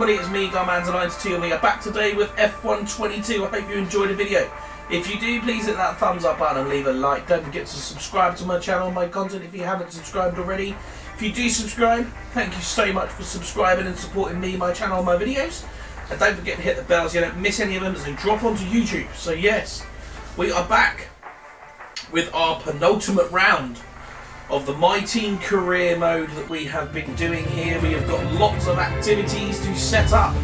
everybody, it's me, Codemasters, and we are back today with F122. I hope you enjoyed the video. If you do, please hit that thumbs up button and leave a like. Don't forget to subscribe to my channel and my content if you haven't subscribed already. If you do subscribe, thank you so much for subscribing and supporting me, my channel and my videos. And don't forget to hit the bell so you don't miss any of them as they drop onto YouTube. So yes, we are back with our penultimate round of the My Team career mode that we have been doing here. We have got lots of activities to set up.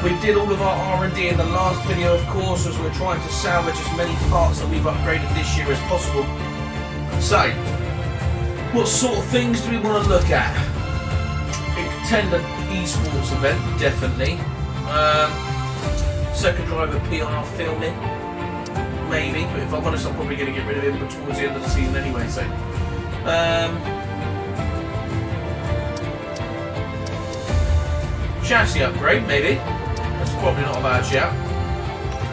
We did all of our R&D in the last video, of course, as we're trying to salvage as many parts that we've upgraded this year as possible. So, what sort of things do we want to look at? Attend an esports event, definitely. Second driver PR filming, maybe. But if I'm honest, I'm probably going to get rid of him towards the end of the season anyway. So, chassis upgrade, maybe. That's probably not a bad shout.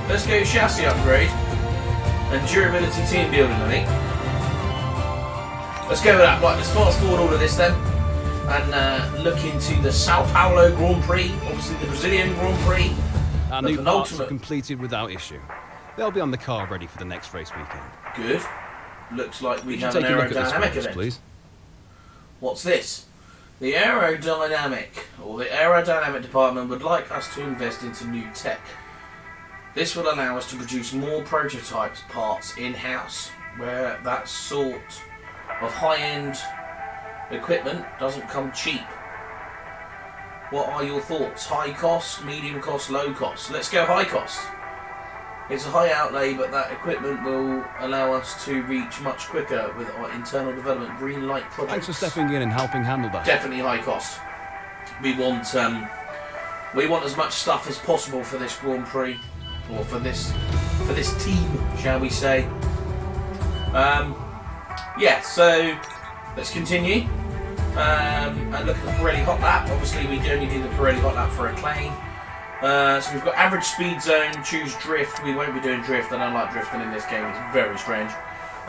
Let's go chassis upgrade and durability team building, I think. Let's go with that. Right, let's fast forward all of this then and look into the Sao Paulo Grand Prix, obviously the Brazilian Grand Prix. Our new parts are completed without issue. They'll be on the car ready for the next race weekend. Good. Looks like we have an aerodynamic event. Please. What's this? The aerodynamic, or the aerodynamic department would like us to invest into new tech. This will allow us to produce more prototype parts in-house, where that sort of high-end equipment doesn't come cheap. What are your thoughts? High cost, medium cost, low cost? Let's go high cost. It's a high outlay, but that equipment will allow us to reach much quicker with our internal development green light projects. Thanks for stepping in and helping handle that. Definitely high cost. We want as much stuff as possible for this Grand Prix, or for this team, shall we say? Yeah. So let's continue and look at the Pirelli Hot Lap. Obviously, we only do the Pirelli Hot Lap for ACCLAIM. So we've got average speed zone, choose drift. We won't be doing drift. I don't like drifting in this game, it's very strange.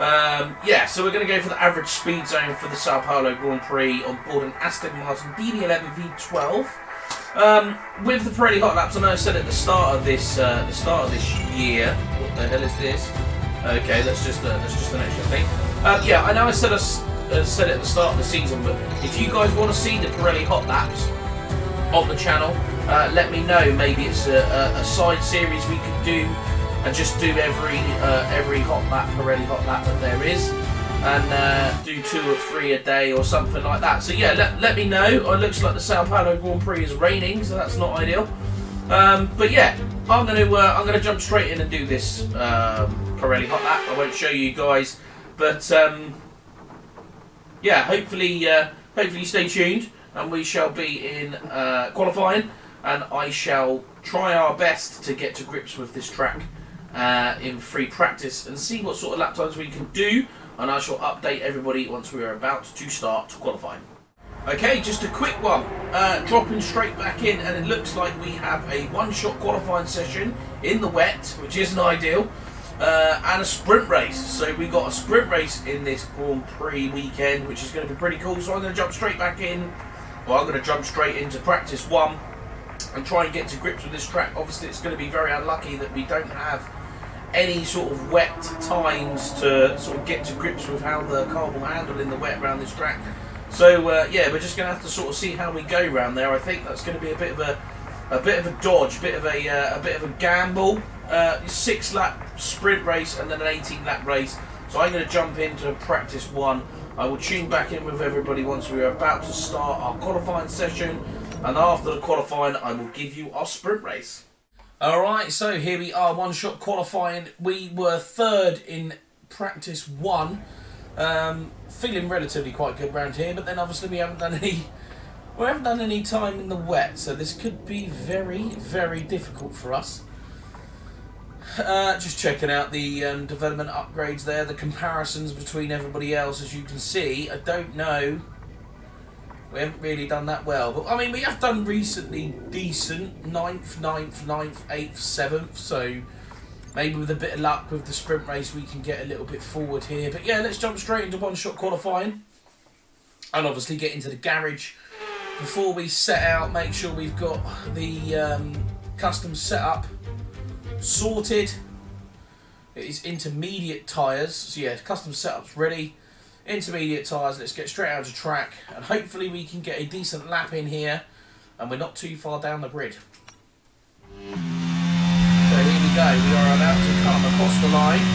Yeah, so we're going to go for the average speed zone for the Sao Paulo Grand Prix on board an Aston Martin DB11 V12. With the Pirelli Hot Laps, I know I said at the start of this year. What the hell is this? Okay, that's just an extra thing. Yeah, I know I said at the start of the season, but if you guys want to see the Pirelli Hot Laps on the channel, let me know. Maybe it's a side series we could do and just do every hot lap, Pirelli Hot Lap that there is, and do 2 or 3 a day or something like that. So yeah, let me know. It looks like the Sao Paulo Grand Prix is raining, so that's not ideal. But yeah, I'm gonna jump straight in and do this Pirelli Hot Lap. I won't show you guys, but yeah, hopefully stay tuned. And we shall be in qualifying, and I shall try our best to get to grips with this track in free practice and see what sort of lap times we can do, and I shall update everybody once we are about to start qualifying. Okay, just a quick one, dropping straight back in, and it looks like we have a one-shot qualifying session in the wet, which isn't ideal, and a sprint race. So we got a sprint race in this Grand Prix weekend, which is going to be pretty cool. So I'm going to jump straight back in. Well, I'm going to jump straight into practice 1 and try and get to grips with this track. Obviously, it's going to be very unlucky that we don't have any sort of wet times to sort of get to grips with how the car will handle in the wet around this track. So yeah, we're just going to have to sort of see how we go around there. I think that's going to be a bit of a dodge, a bit of a gamble. 6-lap sprint race and then an 18-lap race. So I'm going to jump into practice 1. I will tune back in with everybody once we are about to start our qualifying session, and after the qualifying I will give you our sprint race. Alright, so here we are, one-shot qualifying. We were 3rd in practice 1, feeling relatively quite good around here, but then obviously we haven't done any time in the wet, so this could be very, very difficult for us. Just checking out the development upgrades there, the comparisons between everybody else. As you can see, I don't know, we haven't really done that well, but I mean we have done recently decent, 9th, 8th, 7th, so maybe with a bit of luck with the sprint race we can get a little bit forward here. But yeah, let's jump straight into one-shot qualifying and obviously get into the garage before we set out, make sure we've got the custom setup sorted. It is intermediate tyres, so yeah, custom setup's ready. Intermediate tyres, let's get straight out to track, and hopefully we can get a decent lap in here, and we're not too far down the grid. So here we go, we are about to come across the line.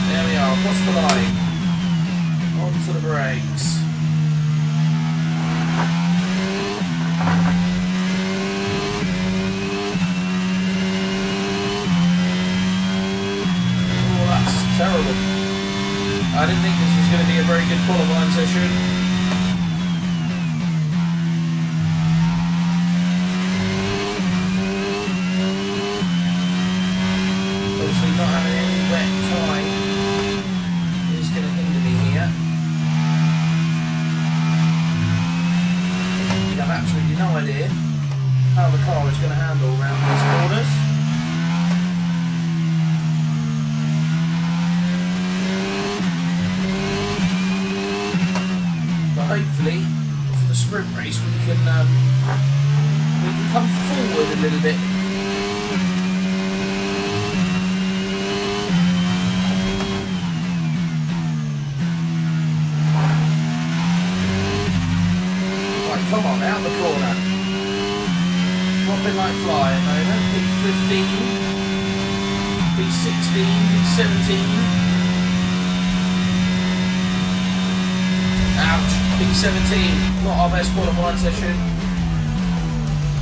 There we are, across the line. Onto the brakes. Terrible. I didn't think this was going to be a very good qualifying session. Obviously not having any wet time is going to hinder me here. You have absolutely no idea how the car is going to handle around these corners. Hopefully, for the sprint race, we can come forward a little bit. Right, come on, out the corner. Dropping like flying over. P15, P16, P17. Ouch. P17, not our best qualifying session.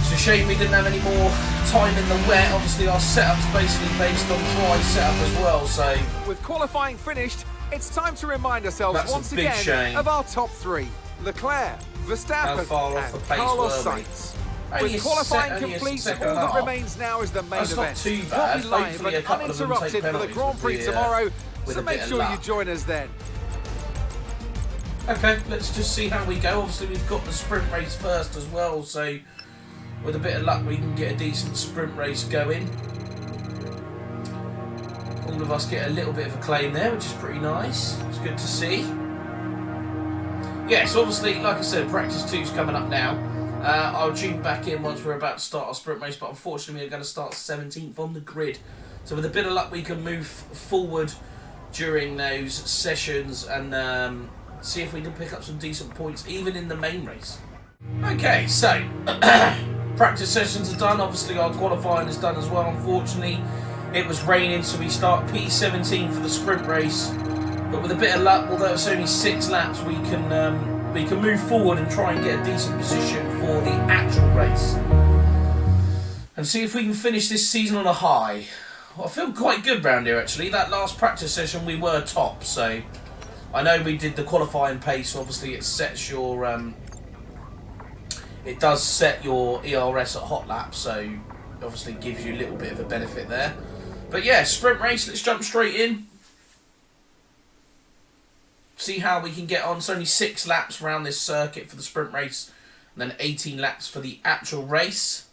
It's a shame we didn't have any more time in the wet. Obviously our setup's basically based on dry setup as well, so... With qualifying finished, it's time to remind ourselves once again of our top three. Leclerc, Verstappen and Carlos Sainz. With qualifying complete, all that remains now is the main event. That's not too bad. We'll be live and uninterrupted for the Grand Prix tomorrow, so make sure you join us then. Okay, let's just see how we go. Obviously we've got the sprint race first as well, so with a bit of luck we can get a decent sprint race going. All of us get a little bit of a claim there, which is pretty nice. It's good to see. Yeah, so obviously, like I said, practice 2's coming up now. I'll tune back in once we're about to start our sprint race, but unfortunately we're going to start 17th on the grid. So with a bit of luck we can move forward during those sessions and see if we can pick up some decent points, even in the main race. Okay, so practice sessions are done. Obviously, our qualifying is done as well. Unfortunately, it was raining, so we start P17 for the sprint race. But with a bit of luck, although it's only 6 laps, we can move forward and try and get a decent position for the actual race, and see if we can finish this season on a high. Well, I feel quite good round here actually. That last practice session we were top, so. I know we did the qualifying pace, obviously it sets your, it does set your ERS at hot lap, so obviously gives you a little bit of a benefit there. But yeah, sprint race, let's jump straight in. See how we can get on. It's only 6 laps around this circuit for the sprint race, and then 18 laps for the actual race.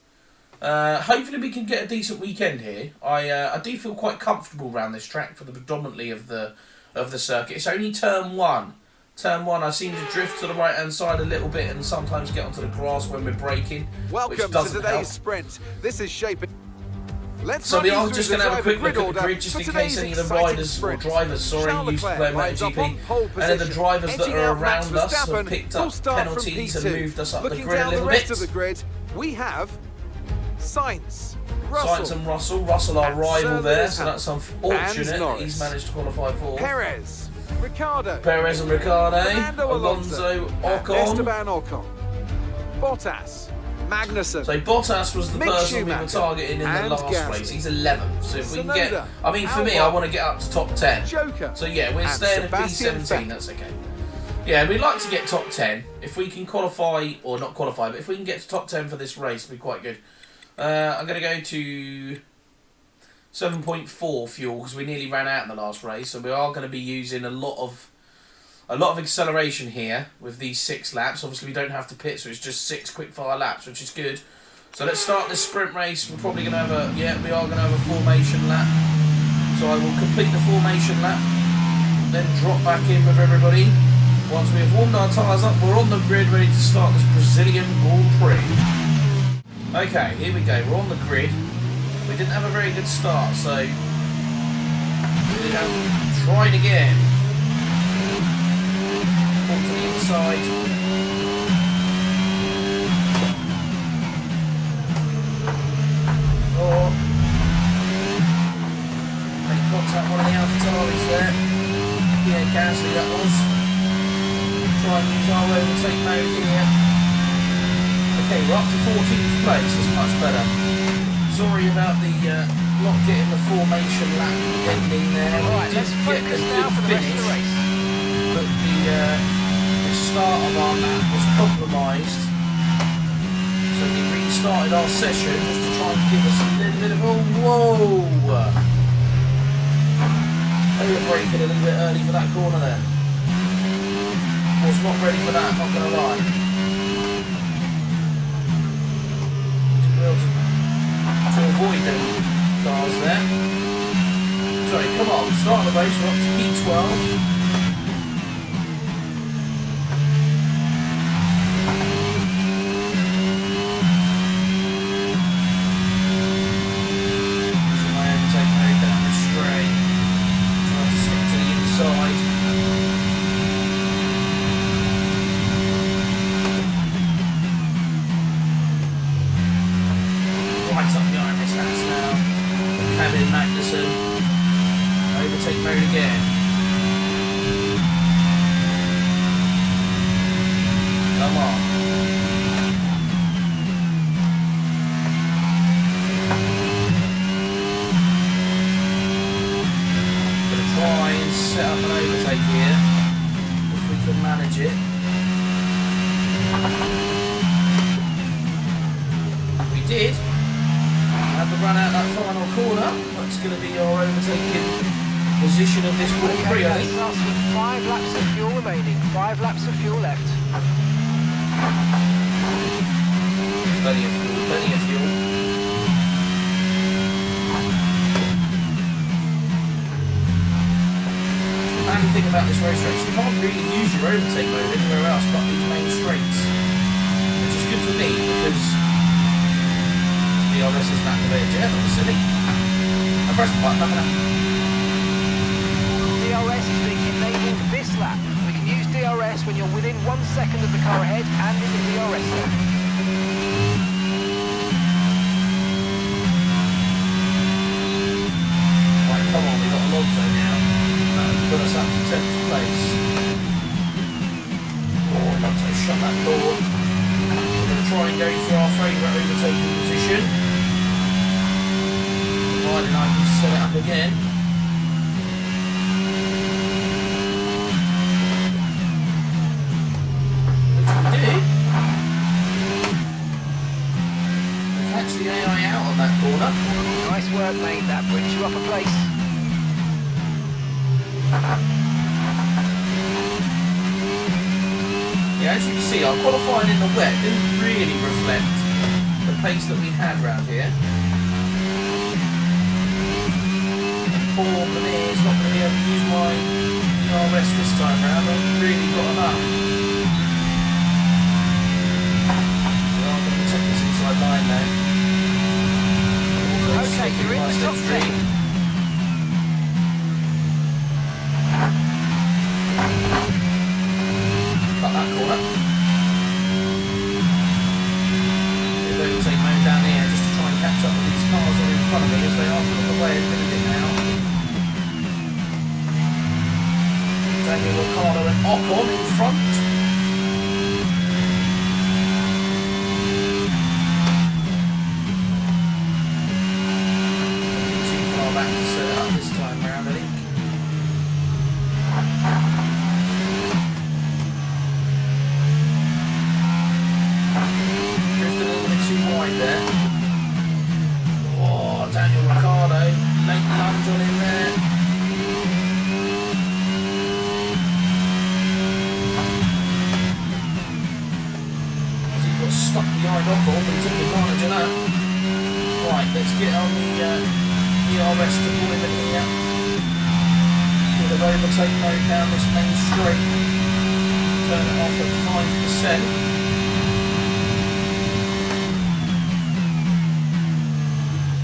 Hopefully we can get a decent weekend here. I do feel quite comfortable around this track for the predominantly of the circuit. It's only turn 1. Turn 1, I seem to drift to the right hand side a little bit and sometimes get onto the grass when we're braking. Welcome to today's sprint. This is shaping. So we are just going to have a quick look at the grid just in case any of the riders or drivers, used to play MotoGP, and then the drivers that are around us have picked up penalties and moved us up the grid a little bit. We have Sainz, Sainz and Russell. Russell, our rival there, so that's unfortunate that he's managed to qualify for. Perez, Ricciardo, Perez and Ricciardo, Alonso, Ocon, Esteban Ocon, Bottas, Magnussen. So Bottas was the person we were targeting in the last race. He's 11th. So if we can get, I mean, for me, I want to get up to top 10. Joker, so yeah, we're staying at P17. That's okay. Yeah, we'd like to get top 10. If we can qualify, or not qualify, but if we can get to top 10 for this race, it'd be quite good. I'm going to go to 7.4 fuel because we nearly ran out in the last race, so we are going to be using a lot of acceleration here with these 6 laps. Obviously we don't have to pit, so it's just 6 quickfire laps, which is good. So let's start this sprint race. We're probably going to have we are going to have a formation lap. So I will complete the formation lap, then drop back in with everybody Once we've warmed our tyres up, we're on the grid ready to start this Brazilian Grand Prix. Okay, here we go, we're on the grid. We didn't have a very good start, so we have tried again. Pull to the inside. Or make contact one of the AlphaTauris there. Yeah, Gasly that was. Try and use our overtake mode here. Okay, we're up to 14th place, that's much better. Sorry about the not getting the formation lap ending there. Right, let's focus now for the rest of the race. But the start of our lap was compromised. So we restarted our session just to try and give us a little bit of a whoa. They were braking a little bit early for that corner there. Was not ready for that, not going to lie. To avoid them cars there. Sorry, come on, start of the race, we're up to P12. Using my overtake mode down the straight. Trying to stick to the inside. Right up behind this house now. Kevin Magnussen. Overtake mode again. Come on. Gonna try and set up an overtake here. If we can manage it. We did. Had to run out that final corner. That's going to be our overtaking position of this Grand Prix, I think. 5 laps of fuel remaining. 5 laps of fuel left. Plenty of fuel, plenty of fuel. The only thing about this race, you can't really use your overtake mode anywhere else but these main straights. Which is good for me because DRS isn't activated yet, that was silly. I pressed the button, nothing happened. DRS is being enabled this lap. We can use DRS when you're within 1 second of the car ahead and in the DRS zone. Right, come on, we've got a Lotto now. That'll put us up to 10th place. Oh, Lotto shut that door. We're going to try and go for our favourite overtaking position. Provided I can set it up again. Which we did. We catch the AI out on that corner. Nice work, mate. That brings you up a place. Yeah, as you can see, our qualifying in the wet didn't really reflect the pace that we had around here. Poor me is not going to be able to use my ERS this time round. I've really got enough. We are going to protect this inside line now. Okay, you're in the top 10. Cut that corner. There's overtake mode down here just to try and catch up with these cars that are in front of me as they are pulling away a little bit now. Daniel Ricciardo and Ocon in front. Too far back to set it up this time round, I think. Drifted a little bit too wide there. Oh, Daniel Ricciardo, late lunge on him there. He got stuck behind Ocon, but he took advantage of that. Right, let's get on the ERS to pull him in here. Bit of overtake mode down this main straight. turn it off at 5%.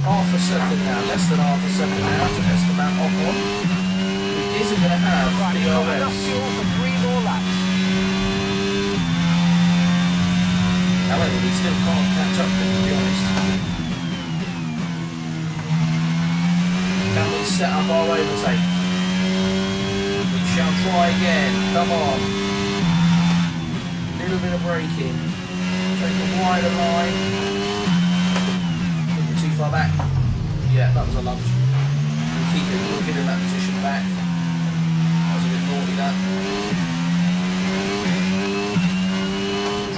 Half a second now, less than half a second now to Esteban Ocon, who isn't going to have DRS. Enough fuel for 3 more laps. However, we still can't catch up with him, to be honest. Can we set up our overtake? We shall try again, come on. Little bit of braking. Take a wider line. Far back. Yeah, that was a lunge. We'll keep it, we'll get in that position back. That was a bit naughty, that.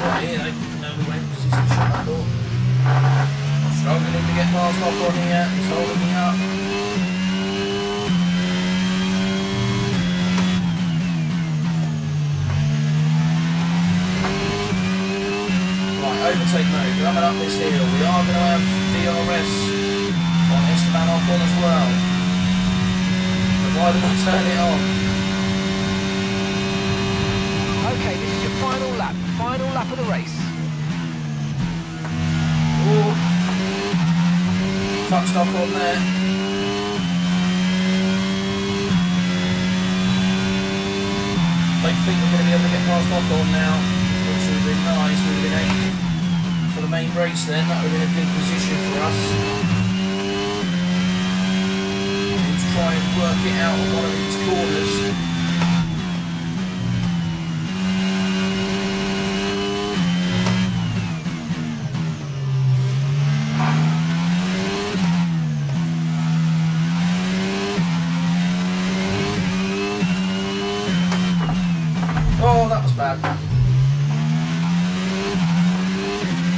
Try here, though. No, we won't, because he's going to shut that door. I'm struggling to get past off on here. He's holding me up. Right, overtake mode. Coming up this hill. We are going to have DRS on Esteban Ocon as well. Provided we turn it on. Okay, this is your final lap of the race. Oh, touched Ocon there. Don't think we're going to be able to get past Ocon now, which would have been nice. We'd have been 8th for the main race then. That would have been a good position for us. Try and work it out on one of these corners. Oh, that was bad.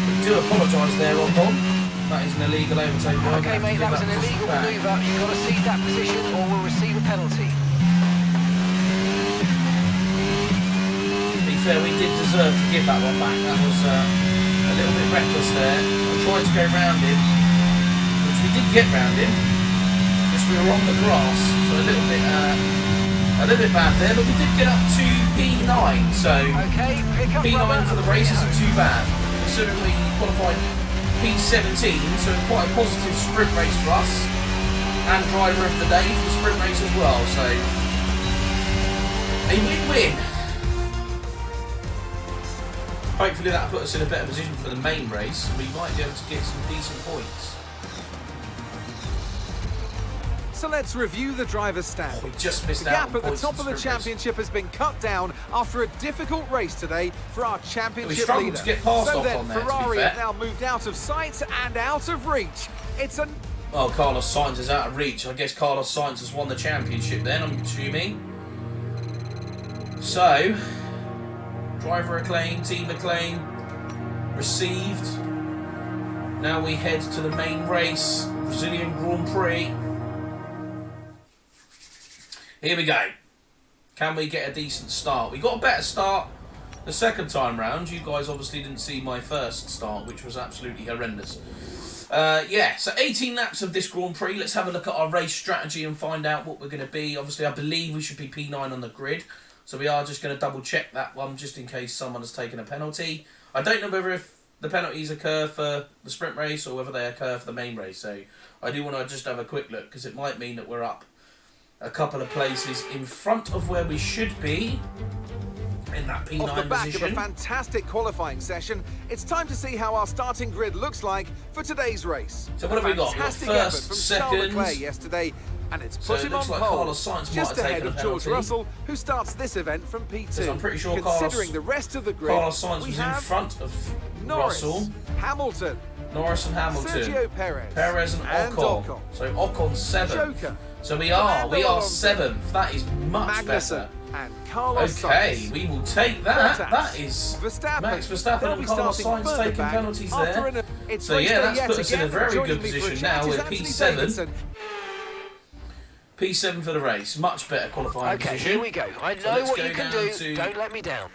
We do apologise there, Ocon. That is an illegal overtake. Okay, mate, that was an illegal manoeuvre. You've got to cede that position or we'll receive a penalty. To be fair, we did deserve to give that one back. That was a little bit reckless there. I tried to go round him, which we did get round him. Just we were on the grass, so a little bit bad there. But we did get up to P9, so okay, P9 for the race isn't too bad. Considering we qualified P17, so quite a positive sprint race for us, and driver of the day for the sprint race as well, so a win-win. Hopefully that'll put us in a better position for the main race, and we might be able to get some decent points. So let's review the driver's stand. Oh, we just missed the out gap at the top of the championship has been cut down after a difficult race today for our championship leader. To get past so off then, on there, Ferrari have now moved out of sight and out of reach. It's a... Well, Carlos Sainz is out of reach. I guess Carlos Sainz has won the championship then, I'm assuming. So, driver acclaim, team acclaim, received. Now we head to the main race, Brazilian Grand Prix. Here we go. Can we get a decent start? We got a better start the second time round. You guys obviously didn't see my first start, which was absolutely horrendous. Yeah, so 18 laps of this Grand Prix. Let's have a look at our race strategy and find out what we're going to be. Obviously, I believe we should be P9 on the grid. So we are just going to double check that one just in case someone has taken a penalty. I don't know whether if the penalties occur for the sprint race or whether they occur for the main race. So I do want to just have a quick look because it might mean that we're up a couple of places in front of where we should be in that P9 position. Off the back of a fantastic qualifying session, it's time to see how our starting grid looks like for today's race. So what have we got? Fantastic First, effort from Charles second. Leclerc yesterday, and it's put him on like pole, Carlos Sainz just ahead of George penalty. Russell, who starts this event from P2. I'm pretty sure Considering the rest of the grid, Carlos Sainz we was in have front of Norris, Russell, Hamilton, Norris and Hamilton, Sergio Perez and Ocon. So Ocon 7th. Joker, so we are 7th. That is much better. And Carlos okay, Sainz. we will take that. Bottas, That is Max Verstappen and Carlos Sainz taking penalties there. So yeah, that's put us in a very good position now. We're P7. P7 for the race. Much better qualifying position. Okay, here we go. I know what you can do. Don't let me down.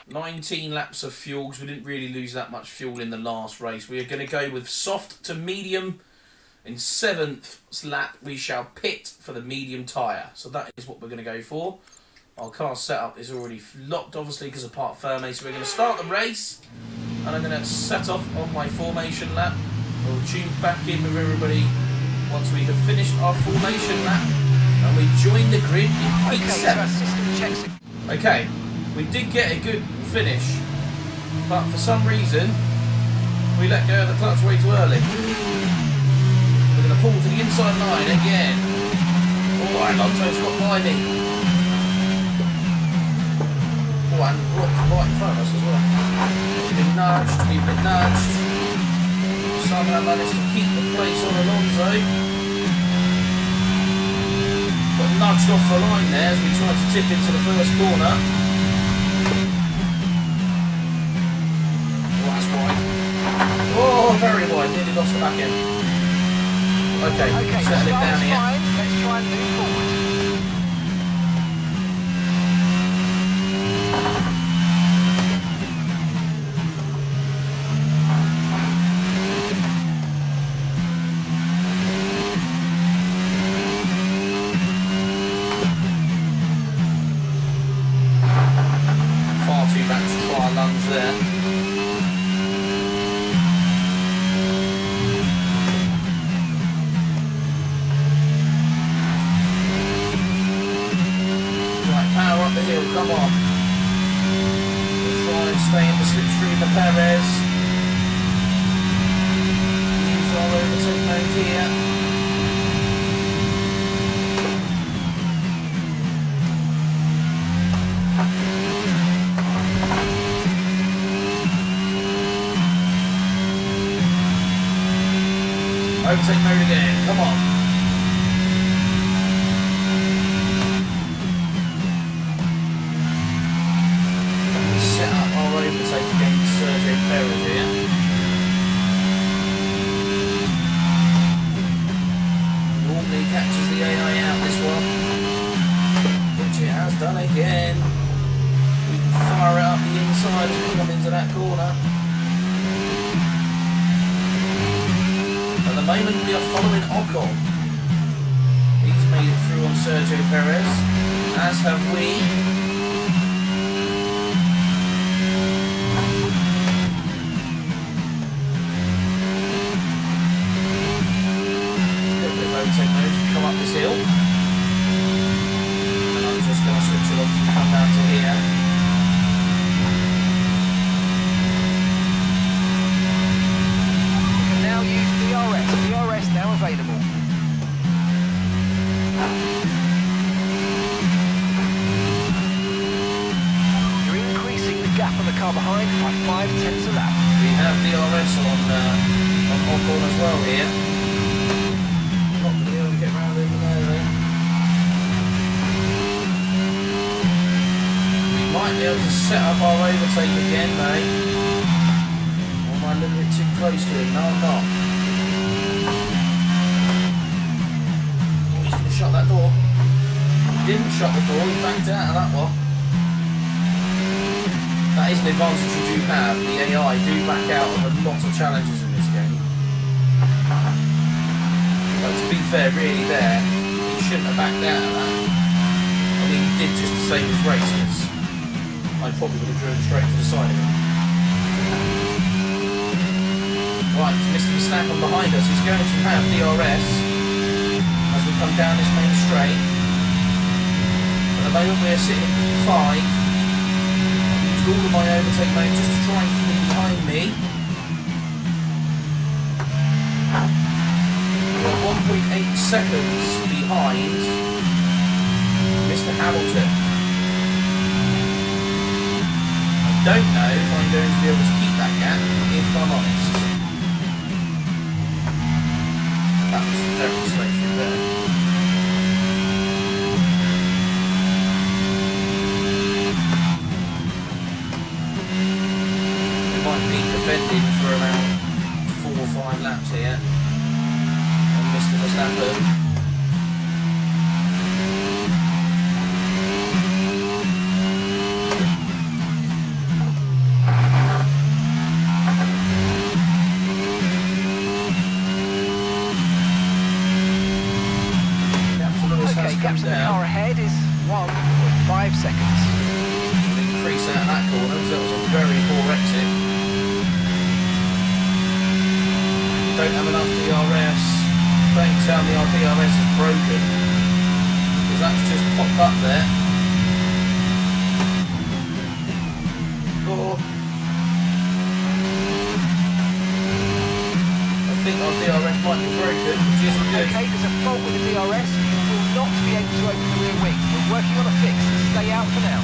19 laps of fuel, because we didn't really lose that much fuel in the last race. We are going to go with soft to medium. In 7th lap, we shall pit for the medium tyre. So that is what we're going to go for. Our car setup is already locked, obviously, because of part firme. So we're going to start the race, and I'm going to set off on my formation lap. We'll tune back in with everybody once we have finished our formation lap, and we join the grid in P7. Okay, we did get a good finish, but for some reason we let go of the clutch way too early. We're going to pull to the inside line again. Oh, Alonso's got by me. Oh, and Brock's right in front of us as well. We've been nudged. Somehow managed to keep the place on Alonso. Got nudged off the line there as we tried to tip into the first corner. Oh, that's wide. Oh, very wide. Nearly lost the back end. Okay, settle it down here. Fine. Let's try and move forward. Far too back to try a lunge there. Come on. We'll try and stay in the slipstream of Perez. Use our overtake mode here. Overtake mode again, come on. Overtake against Sergio Perez here. Normally catches the AI out this one, which it has done again. We can fire it up the inside as we come into that corner. At the moment we are following Ocon. He's made it through on Sergio Perez, as have we. Overtake mode to come up this hill, and I'm just going to switch it off to come down to here. You can now use DRS. DRS now available. You're increasing the gap on the car behind by 0.5 a lap. We have DRS on Ocon as well here. Get round in there then. We might be able to set up our overtake again, mate. Or am I a little bit too close to him? No, I'm not. Oh, he's going to shut that door. He didn't shut the door, he backed out of that one. That is an advantage you do have. The AI do back out of a lot of challenges in this game. But to be fair, really there, he shouldn't have backed out of that. I mean, he did just to save his race, because I probably would have driven straight to the side of him. Right, Mr. Verstappen behind us. He's going to have DRS as we come down this main straight. At the moment we're sitting in P5. I've used all of my overtake mode just to try and keep him behind me. 1.8 seconds behind Mr. Hamilton. I don't know if I'm going to be able to keep that gap, if I'm honest. That was very straight through there. We might be defending for around 4 or 5 laps here. Mr. Verstappen. Okay, gaps in the car ahead is 1.5 seconds. Increase out that corner, because that was a very poor exit. Don't have enough DRS. Don't tell me our DRS is broken, because that's just popped up there. Oh. I think our DRS might be broken, which isn't good. Okay, there's a fault with the DRS. You will not be able to open the rear wing. We're working on a fix. Stay out for now.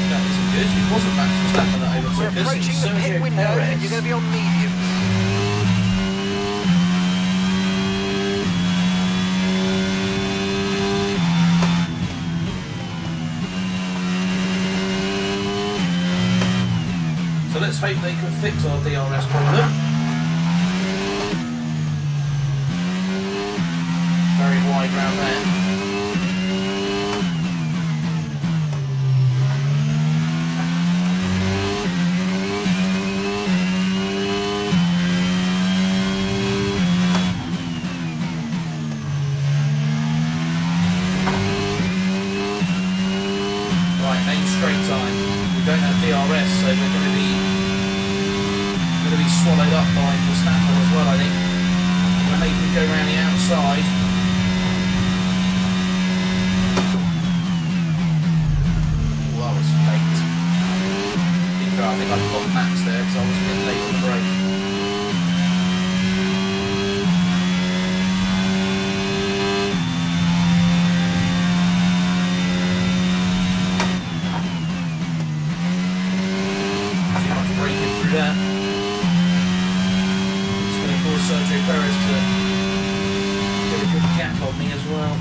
That isn't good. It wasn't Max Verstappen that overtook us. We're approaching the pit window and you're going to be on mediums. So let's hope they can fix our DRS problem. Very wide round there. Right, main straight time. We don't have DRS, so we're going to be swallowed up by Verstappen as well, I think. We're making him go around the outside. Oh, that was late. To be fair, I think I got Max there because I was a bit late on the break. Too much braking through there. Sergio Perez to get a good gap on me as well.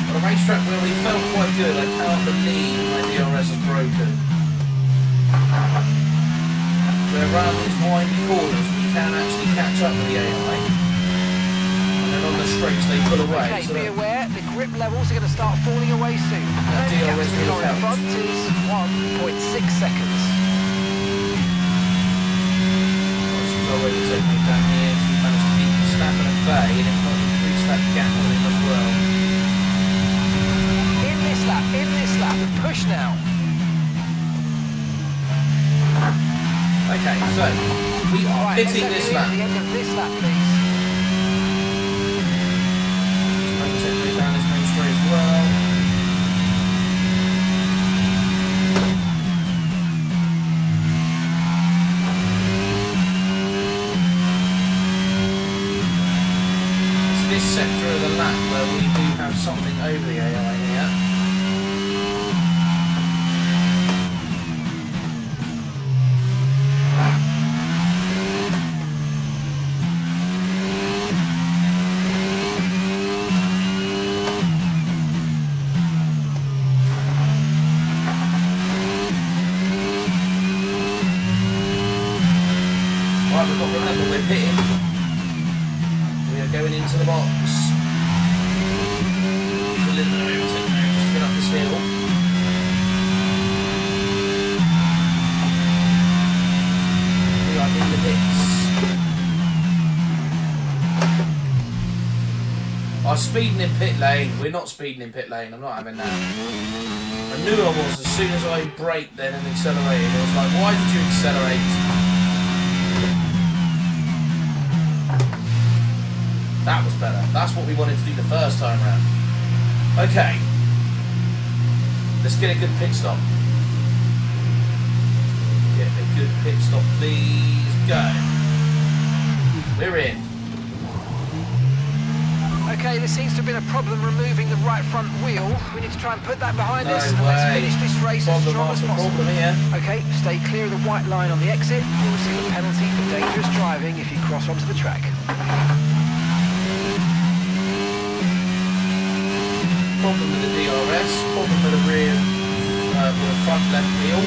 On a racetrack where we felt quite good, I can't believe my DRS is broken. Where around these windy corners we can actually catch up with the AI. And on the straights they pull away. Okay, so be aware, the grip levels are going to start falling away soon. That DRS will in front is 1.6 seconds. Well, she's already taken me down here, so we managed to keep Verstappen at bay, and if not increase that gap on him as well. In this lap, push now. Okay, so we are hitting this lap. The end of this lap, please. Down this main straight as well. It's this sector of the lap where we do have something over the AI here. Right, we've got to remember we're pitting. We are going into the box. Use a little bit of overtake now just to get up this hill. We are in the pits. I'm speeding in pit lane. We're not speeding in pit lane. I'm not having that. I knew I was as soon as I braked then and accelerated. I was like, why did you accelerate? That was better. That's what we wanted to do the first time round. Okay. Let's get a good pit stop. Get a good pit stop, please. Go. We're in. Okay, there seems to have been a problem removing the right front wheel. We need to try and put that behind us. And let's finish this race as strong as possible. Okay, stay clear of the white line on the exit. You'll receive a penalty for dangerous driving if you cross onto the track. Problem with the DRS, problem with the rear, with the front left wheel.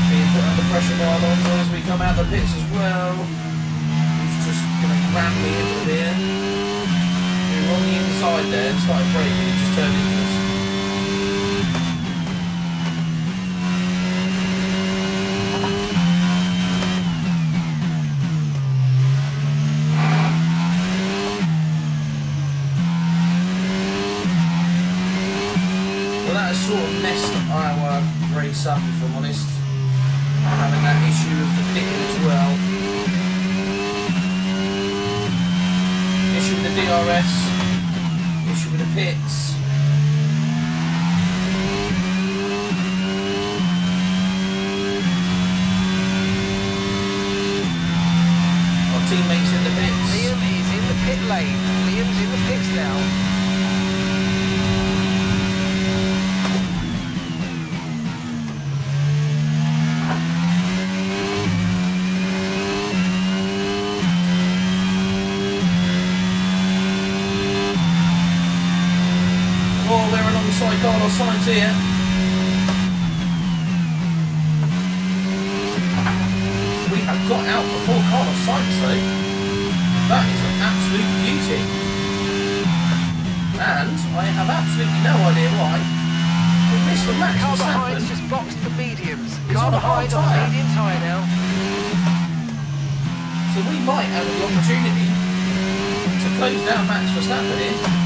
Being put under pressure by Alonso as we come out the pits as well. He's just going to ram me into here. We were on the inside there and started braking, it just turned into us. race up, if I'm honest. Having that issue with the pitting as well. Issue with the DRS. Issue with the pits. Our teammates in the pits. Liam is in the pit lane. Liam's in the pits now. Carlos Sainz here. We have got out before Carlos Sainz though. That is an absolute beauty. And I have absolutely no idea why. We missed the match. Car behind just boxed the mediums. It's Car on a hard behind on tyre. medium tyre now. So we might have the opportunity to close down Max Verstappen here.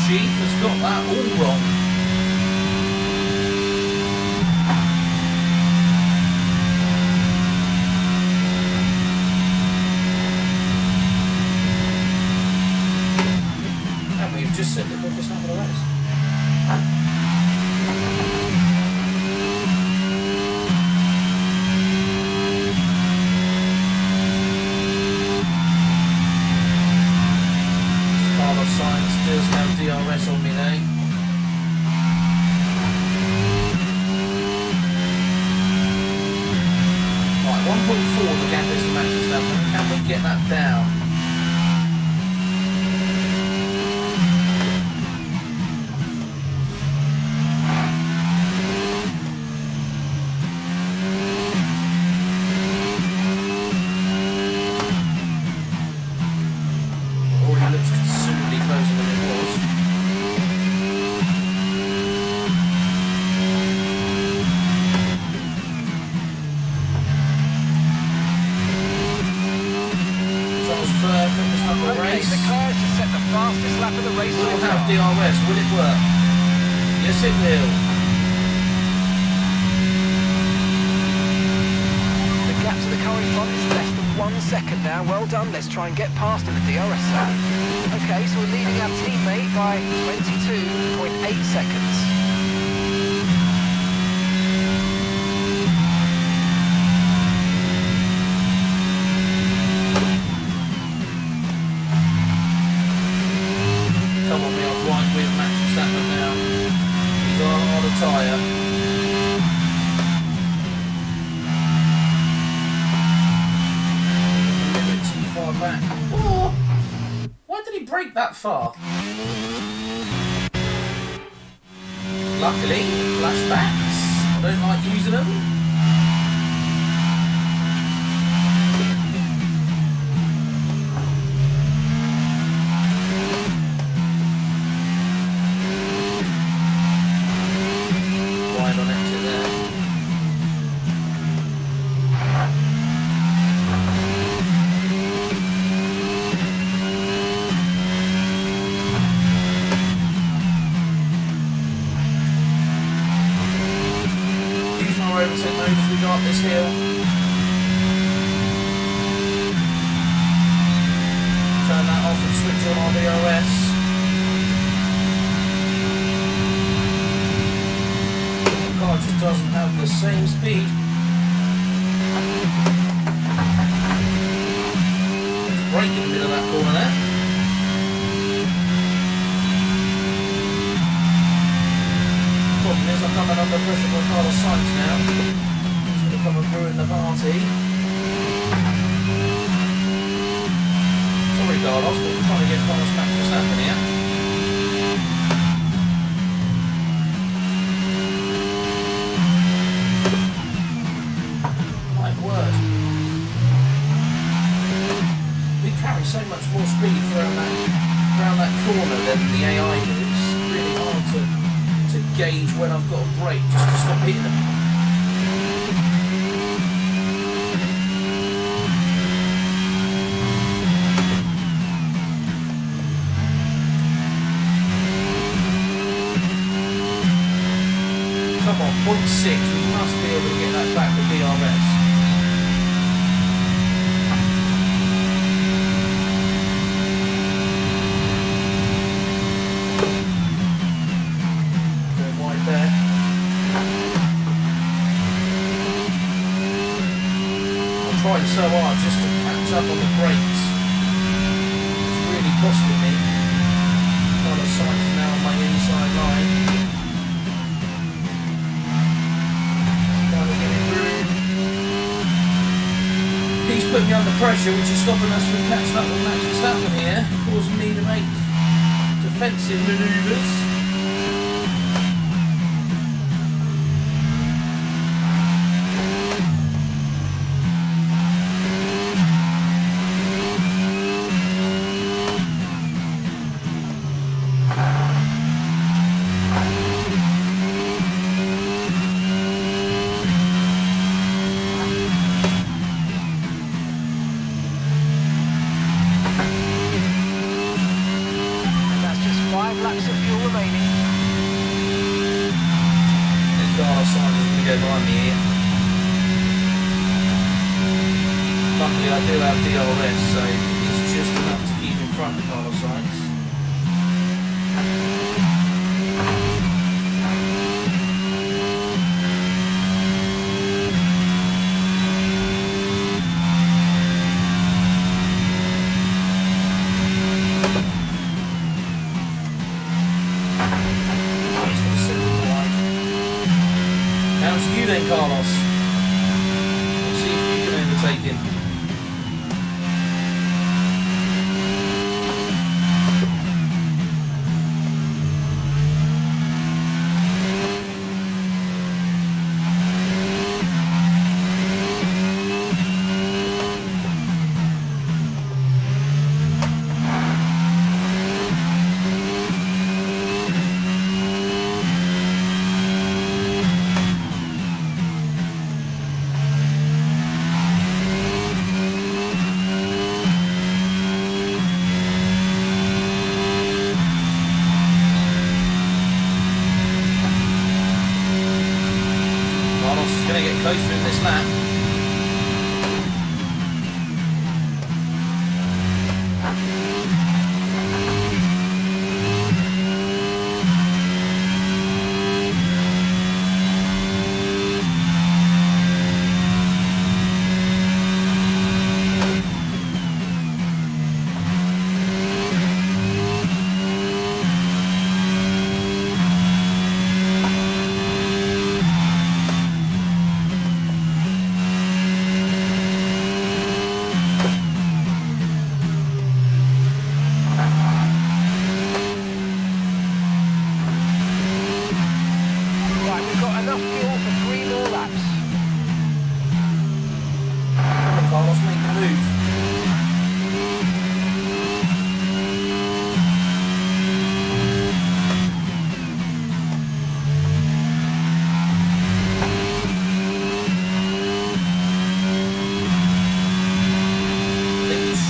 Chief has got that all wrong. And we've just said the quickest lap of the race. Sainz does have DRS on me now. Right, 1.4 the gap is to Max Verstappen. Can we get that down? DRS, will it work? Yes, it will. The gap to the car in front is less than 1 second now. Well done. Let's try and get past in the DRS zone. Okay, so we're leading our teammate by 22.8 seconds. Tyre. A little bit too far back. Oh, why did he brake that far? Luckily, flashbacks. I don't like using them. This hill. Turn that off and switch on our DRS. The car just doesn't have the same speed. Brake in the middle of that corner there. Problem is I'm coming under pressure by Carlos Sainz now. Come and ruin the party. Sorry, Carlos, but we're trying to get Carlos Max Verstappen here. My word. We carry so much more speed around that corner than the AI do. It's really hard to gauge when I've got a brake just to stop hitting them. Come on, 0.6, we must be able to get that back with DRS. Going wide there. I'm trying so hard just to catch up on the brakes. It's really costing me. Carlos Sainz is now on my inside line. He's putting me under pressure, which is stopping us from catching up with Max Verstappen here, causing me to make defensive manoeuvres. Luckily I do have DRS, so it's just enough to keep in front of Carlos Sainz. He's going to sit wide. How's you then, Carlos? Let's see if you can overtake him. Closer in this lap.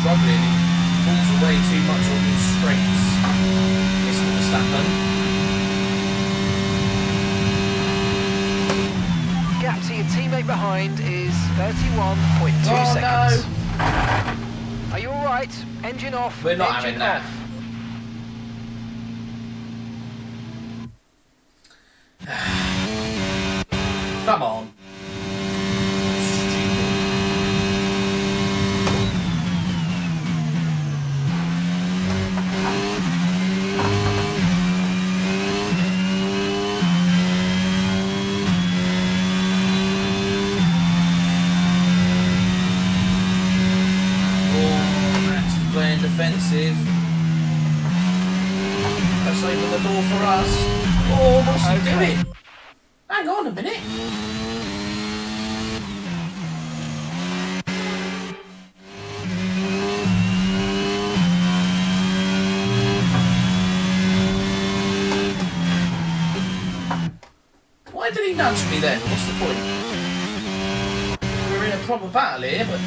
Struggling, he pulls away too much on these straights. Mr. Verstappen. Gap to your teammate behind is 31.2 seconds. No. Are you alright? Engine off. We're not having that. Come on. Defensive. Let's open the door for us. Oh, what's he doing? Hang on a minute. punched me then. What's the point? We're in a proper battle here, but...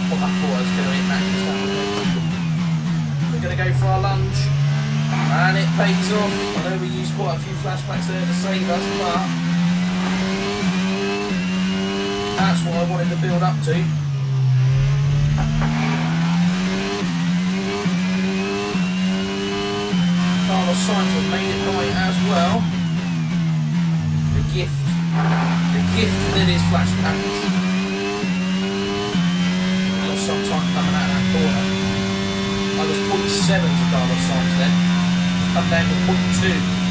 Well, I thought I was going to hit Max Verstappen. We're going to go for our lunge. And it pays off. I know we used quite a few flashbacks there to save us, but... That's what I wanted to build up to. Carlos Sainz has made it right as well. The gift that is flashbacks. He lost some time coming out of that corner. I was 0.7 to Carlos Sainz then. Come down to 0.2.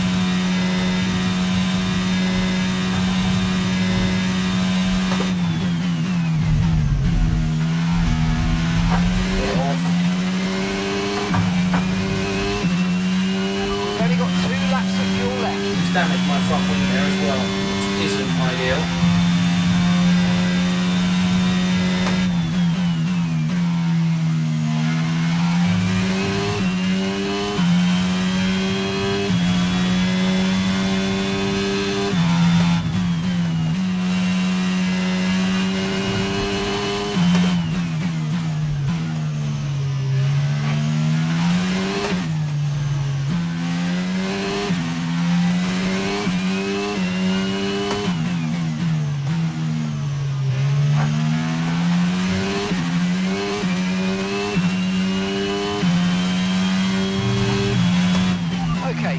Damaged my front wing there as well, which isn't ideal.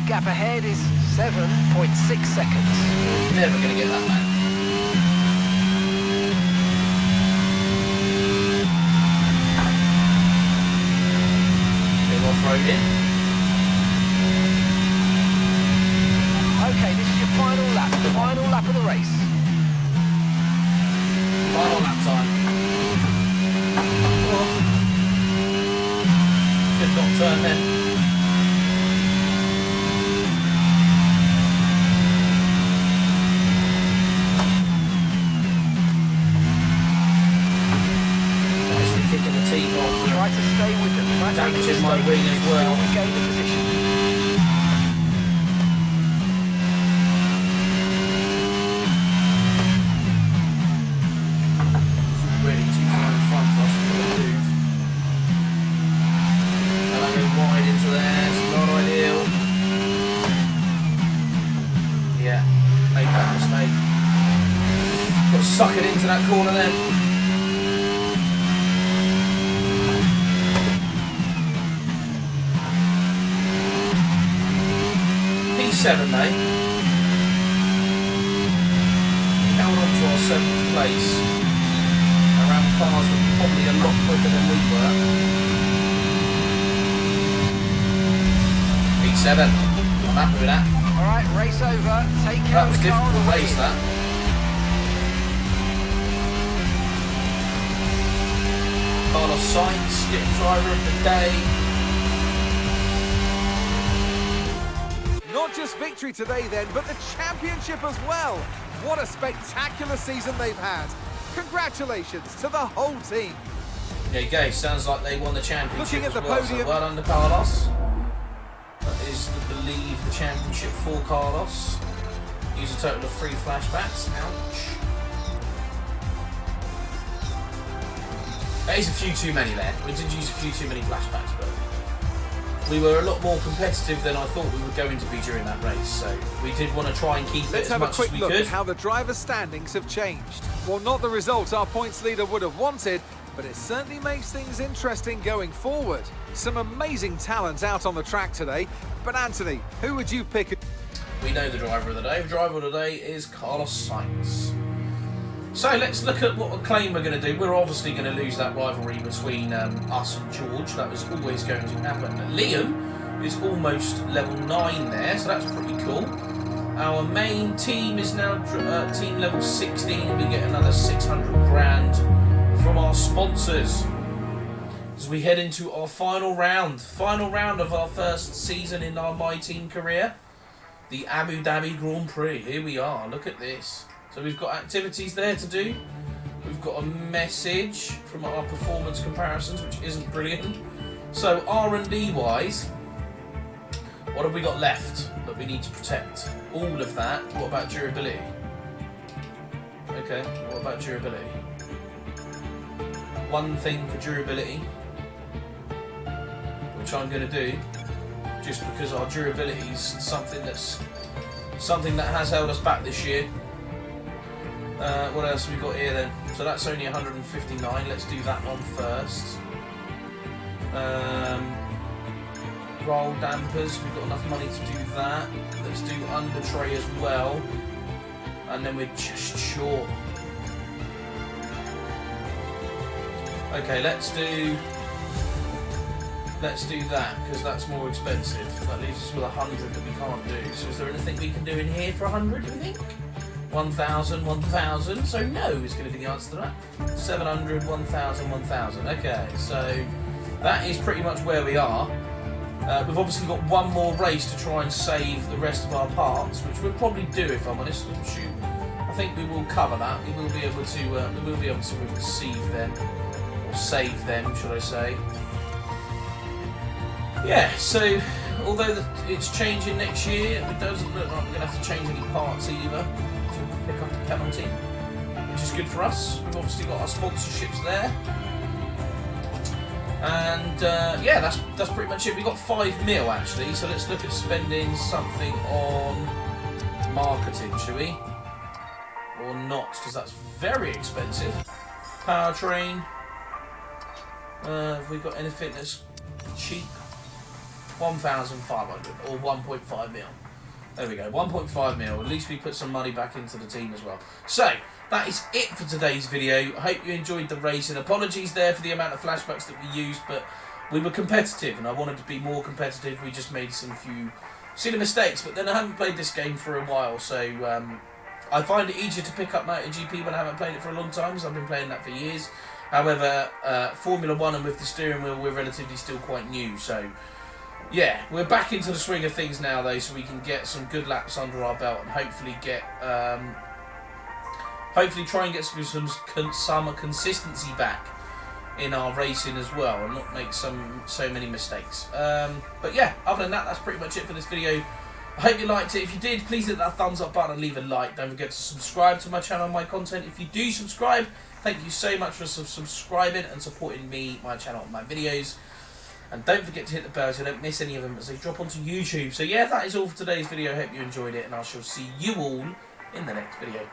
Gap ahead is 7.6 seconds. Never going to get that, man. Bit off-road in. Okay, this is your final lap. The final lap of the race. Final lap time. Oh. Could not turn then. Try to stay with them. Damaging my wing as well. Regain the position. Ready too far in front for us to move. And I go wide into there. It's not ideal. Yeah, made that mistake. Got suckered into that corner then. P7, mate. We held on to our 7th place around cars that were probably a lot quicker than we were. P7. I'm happy with that. Alright, race over. Take care That of was the car. difficult race, that. Carlos Sainz, getting driver of the day. Not just victory today then, but the championship as well. What a spectacular season they've had. Congratulations to the whole team. There you go, sounds like they won the championship. Looking at the as well, podium. So well done to Carlos. That is, I believe, the championship for Carlos. Use a total of 3 flashbacks. Ouch. That is a few too many there. We did use a few too many flashbacks, but we were a lot more competitive than I thought we were going to be during that race, so we did want to try and keep it as much as we could. Let's have a quick look at how the driver's standings have changed. Well, not the result our points leader would have wanted, but it certainly makes things interesting going forward. Some amazing talent out on the track today, but Anthony, who would you pick? We know the driver of the day. The driver of the day is Carlos Sainz. So let's look at what ACCLAIM we're going to do. We're obviously going to lose that rivalry between us and George. That was always going to happen. Liam is almost level 9 there, so that's pretty cool. Our main team is now team level 16, and we get another 600 grand from our sponsors as we head into our final round of our first season in our My Team career, the Abu Dhabi Grand Prix. Here we are. Look at this. So we've got activities there to do. We've got a message from our performance comparisons, which isn't brilliant. So R&D wise, What have we got left that we need to protect? All of that. What about durability? Okay, what about durability? One thing for durability, which I'm going to do, just because our durability is something that has held us back this year. What else have we got here then? So that's only 159. Let's do that one first. Roll dampers. We've got enough money to do that. Let's do under tray as well. And then we're just short. Okay, let's do that because that's more expensive. That leaves us with 100 that we can't do. So is there anything we can do in here for 100? Do you think? 1,000, 1,000. So no is going to be the answer to that. 700, 1,000, 1,000. Okay, so that is pretty much where we are. We've obviously got one more race to try and save the rest of our parts, which we'll probably do if I'm honest. I think we will cover that. We will be able to receive them, or save them, should I say? Yeah. So although it's changing next year, it doesn't look like we're going to have to change any parts either to pick up the penalty, which is good for us. We've obviously got our sponsorships there. And yeah, that's pretty much it. We've got 5 mil actually, so let's look at spending something on marketing, shall we? Or not, because that's very expensive. Powertrain. Have we got anything that's cheap? 1,500 or 1.5 mil. There we go, 1.5 mil. At least we put some money back into the team as well. So that is it for today's video. I hope you enjoyed the race, and apologies there for the amount of flashbacks that we used, but we were competitive and I wanted to be more competitive. We just made some few silly mistakes, but then I haven't played this game for a while, so I find it easier to pick up MotoGP when I haven't played it for a long time, because I've been playing that for years. However, Formula 1 and with the steering wheel, we're relatively still quite new, so yeah, we're back into the swing of things now though, so we can get some good laps under our belt and hopefully get try and get some consistency back in our racing as well, and not make so many mistakes. But yeah, other than that, that's pretty much it for this video. I hope you liked it. If you did, please hit that thumbs up button and leave a like. Don't forget to subscribe to my channel and my content. If you do subscribe, thank you so much for subscribing and supporting me, my channel and my videos. And don't forget to hit the bell so you don't miss any of them as they drop onto YouTube. So yeah, that is all for today's video. I hope you enjoyed it, and I shall see you all in the next video.